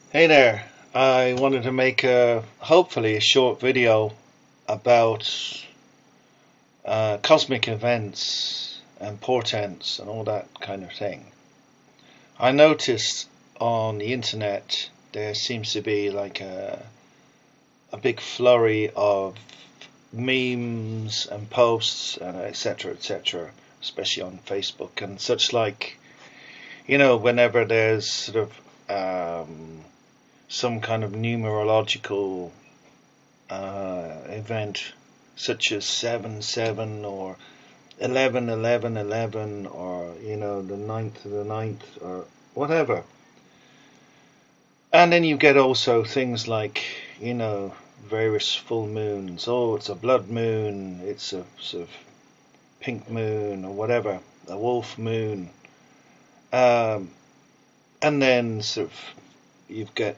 Hey there, I wanted to make hopefully a short video about cosmic events and portents and all that kind of thing. I noticed on the internet there seems to be like a big flurry of memes and posts and etc., especially on Facebook and such like, whenever there's sort of some kind of numerological event, such as 7/7 or 11/11/11, or the ninth of the ninth or whatever. And then you get also things like various full moons. Oh, it's a blood moon, it's a sort of pink moon or whatever, a wolf moon. Um, and then sort of you've got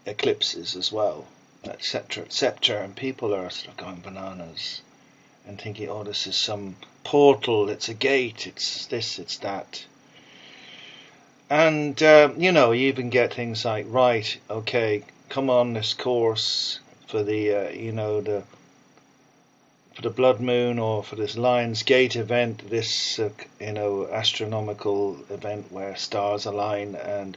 eclipses as well, etc., and people are sort of going bananas and thinking, oh, this is some portal, it's a gate, it's this, it's that. And you even get things like, right, okay, come on this course for the blood moon, or for this Lion's Gate event, this astronomical event where stars align, and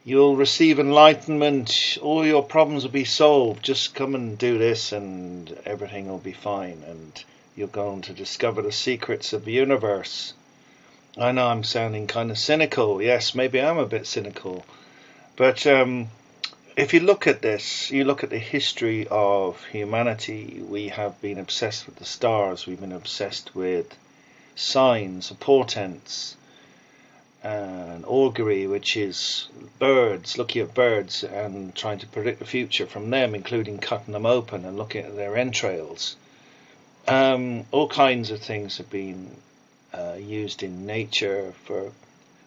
you'll receive enlightenment. All your problems will be solved. Just come and do this, and everything will be fine. And you're going to discover the secrets of the universe. I know I'm sounding kind of cynical. Yes, maybe I'm a bit cynical. But if you look at this, you look at the history of humanity, we have been obsessed with the stars. We've been obsessed with signs, portents, and augury, which is birds, looking at birds and trying to predict the future from them, including cutting them open and looking at their entrails. All kinds of things have been used in nature for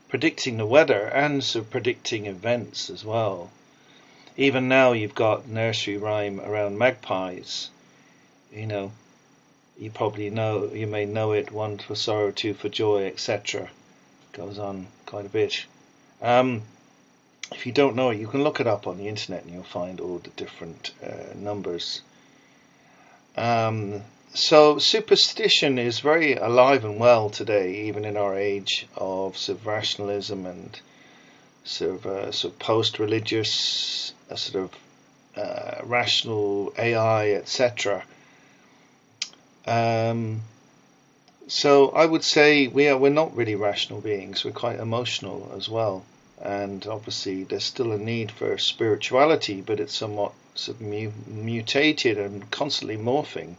predicting the weather and so predicting events as well. Even now you've got nursery rhyme around magpies. You probably know, you may know it, one for sorrow, two for joy, etc. Goes on quite a bit. If you don't know it, you can look it up on the internet and you'll find all the different numbers. So superstition is very alive and well today, even in our age of sort of rationalism and sort of post-religious, sort of rational AI, etc. So I would say we're not really rational beings. We're quite emotional as well, and obviously there's still a need for spirituality, but it's somewhat sort of mutated and constantly morphing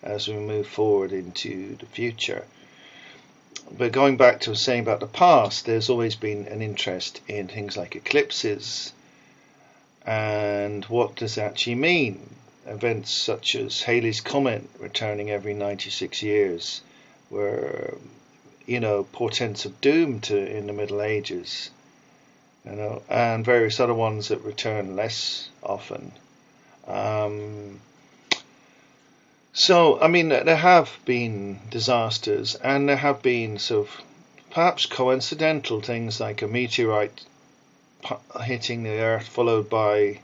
as we move forward into the future. But going back to saying about the past, there's always been an interest in things like eclipses and what does it actually mean. Events such as Halley's Comet returning every 96 years were, portents of doom in the Middle Ages, and various other ones that return less often. So, I mean, there have been disasters, and there have been sort of perhaps coincidental things like a meteorite hitting the Earth followed by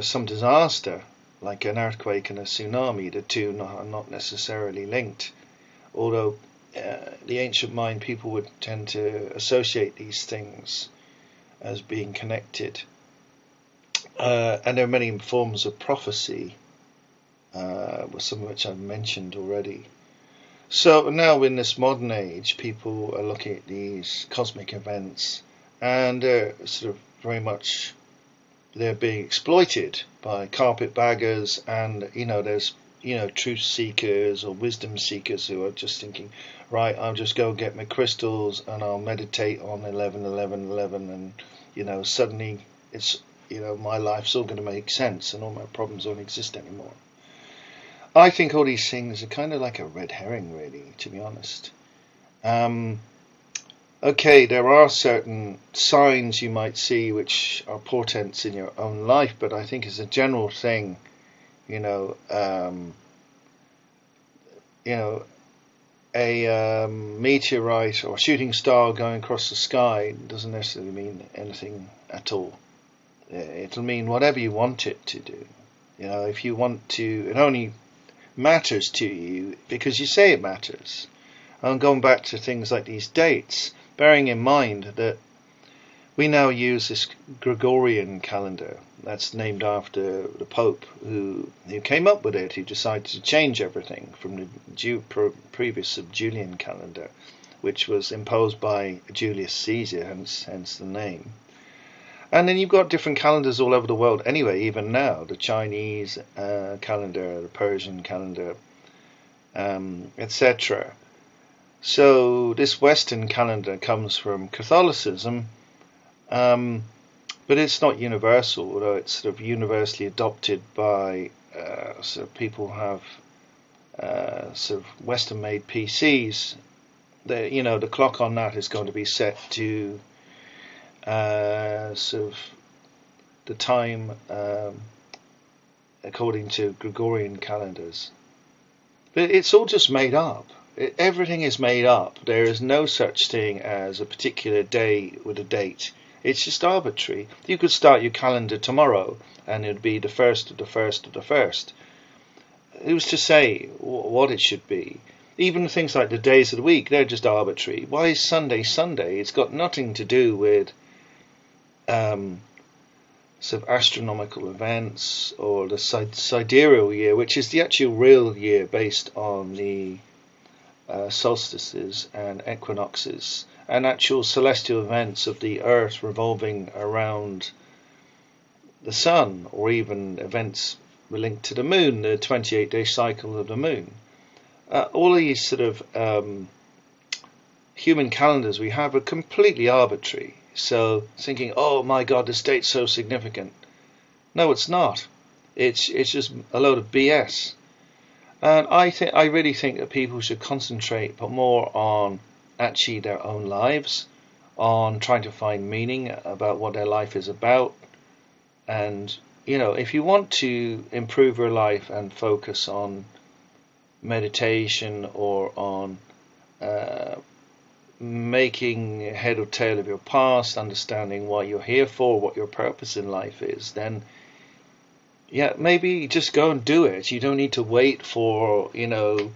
some disaster, like an earthquake and a tsunami. The two are not necessarily linked, although the ancient mind people would tend to associate these things as being connected. And there are many forms of prophecy, some of which I've mentioned already. So now in this modern age, people are looking at these cosmic events, and sort of very much they're being exploited by carpetbaggers, and there's truth seekers or wisdom seekers who are just thinking, right, I'll just go get my crystals and I'll meditate on 11/11/11, and suddenly it's my life's all going to make sense and all my problems don't exist anymore. I think all these things are kind of like a red herring, really, to be honest. Okay, there are certain signs you might see which are portents in your own life, but I think as a general thing, you know, a meteorite or shooting star going across the sky doesn't necessarily mean anything at all. It'll mean whatever you want it to do. If you want to, it only matters to you because you say it matters. And going back to things like these dates, bearing in mind that we now use this Gregorian calendar that's named after the Pope who came up with it. He decided to change everything from the previous Julian calendar, which was imposed by Julius Caesar, hence the name. And then you've got different calendars all over the world anyway, even now. The Chinese calendar, the Persian calendar, etc. So this Western calendar comes from Catholicism, but it's not universal, although it's sort of universally adopted by sort of people who have sort of Western-made PCs. The clock on that is going to be set to sort of the time according to Gregorian calendars. But it's all just made up. Everything is made up. There is no such thing as a particular day with a date. It's just arbitrary. You could start your calendar tomorrow and it would be the 1st of the 1st of the 1st. Who's to say what it should be? Even things like the days of the week, they're just arbitrary. Why is Sunday Sunday? It's got nothing to do with sort of astronomical events or the sidereal year, which is the actual real year based on the solstices and equinoxes and actual celestial events of the Earth revolving around the Sun, or even events linked to the Moon, the 28-day cycle of the Moon. All these sort of human calendars we have are completely arbitrary. So thinking, oh my God, this date's so significant. No, it's not. It's just a load of BS. And I really think that people should concentrate more on actually their own lives, on trying to find meaning about what their life is about. And, if you want to improve your life and focus on meditation or on making head or tail of your past, understanding why you're here for, what your purpose in life is, then maybe just go and do it. You don't need to wait for, the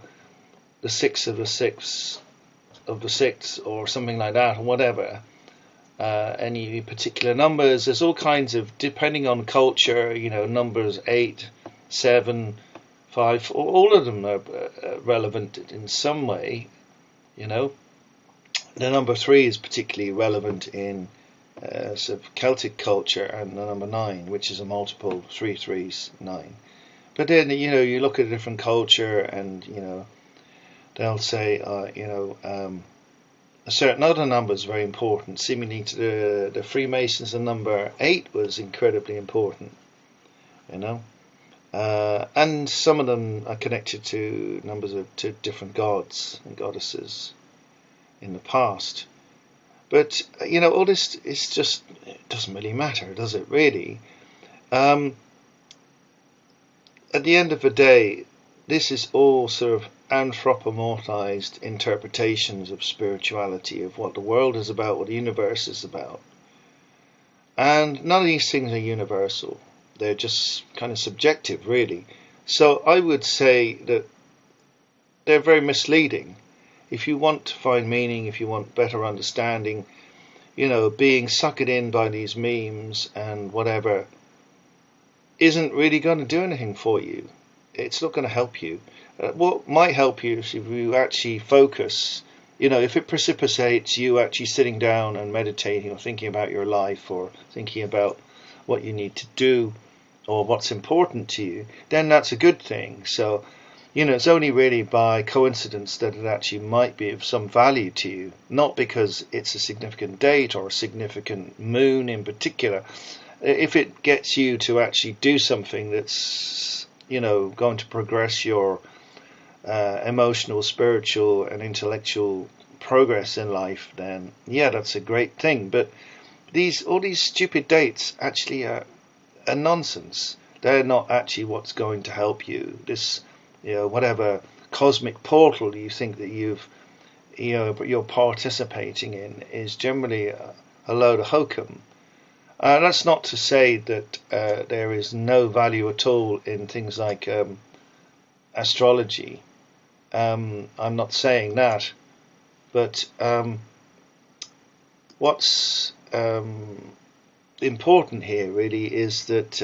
6th of the 6th of the 6th or something like that, or whatever. Any particular numbers, there's all kinds of, depending on culture, numbers 8, 7, 5, all of them are relevant in some way. The number 3 is particularly relevant in sort of Celtic culture, and the number 9, which is a multiple, 3 3s, 9. But then, you look at a different culture and, they'll say, a certain other number is very important. Seemingly to the Freemasons, the number 8 was incredibly important, and some of them are connected to numbers to different gods and goddesses in the past. But, all this is just, it doesn't really matter, does it really? At the end of the day, this is all sort of anthropomorphized interpretations of spirituality, of what the world is about, what the universe is about. And none of these things are universal. They're just kind of subjective, really. So I would say that they're very misleading. If you want to find meaning, if you want better understanding, being suckered in by these memes and whatever isn't really going to do anything for you. It's not going to help you. What might help you is if you actually focus, if it precipitates you actually sitting down and meditating or thinking about your life or thinking about what you need to do or what's important to you, then that's a good thing. So, it's only really by coincidence that it actually might be of some value to you, not because it's a significant date or a significant moon in particular. If it gets you to actually do something that's, going to progress your emotional, spiritual and intellectual progress in life, then that's a great thing. But all these stupid dates actually are nonsense. They're not actually what's going to help you. This, whatever cosmic portal you think that you're participating in is generally a load of hokum. That's not to say that there is no value at all in things like astrology. I'm not saying that, but what's important here really is that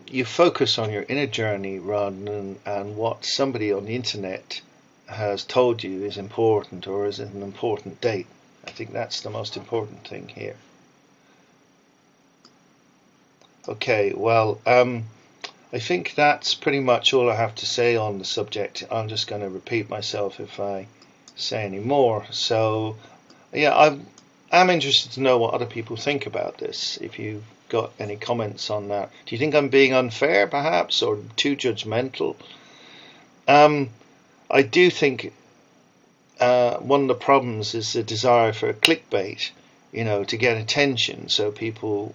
you focus on your inner journey rather than and what somebody on the internet has told you is important or is an important date. I think that's the most important thing here. Okay, well, I think that's pretty much all I have to say on the subject. I'm just going to repeat myself if I say any more. So, yeah, I'm interested to know what other people think about this. If you've got any comments on that. Do you think I'm being unfair, perhaps, or too judgmental? I do think one of the problems is the desire for clickbait, to get attention. So people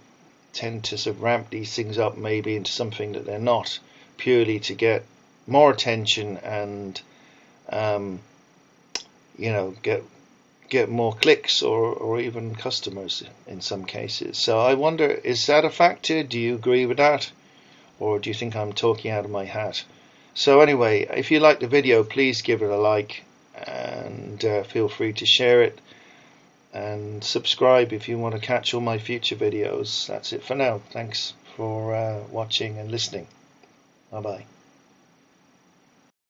tend to sort of ramp these things up maybe into something that they're not, purely to get more attention and get more clicks or even customers in some cases. So I wonder, is that a factor? Do you agree with that, or do you think I'm talking out of my hat? So anyway, if you like the video, please give it a like and feel free to share it. And subscribe if you want to catch all my future videos. That's it for now. Thanks for watching and listening. Bye bye.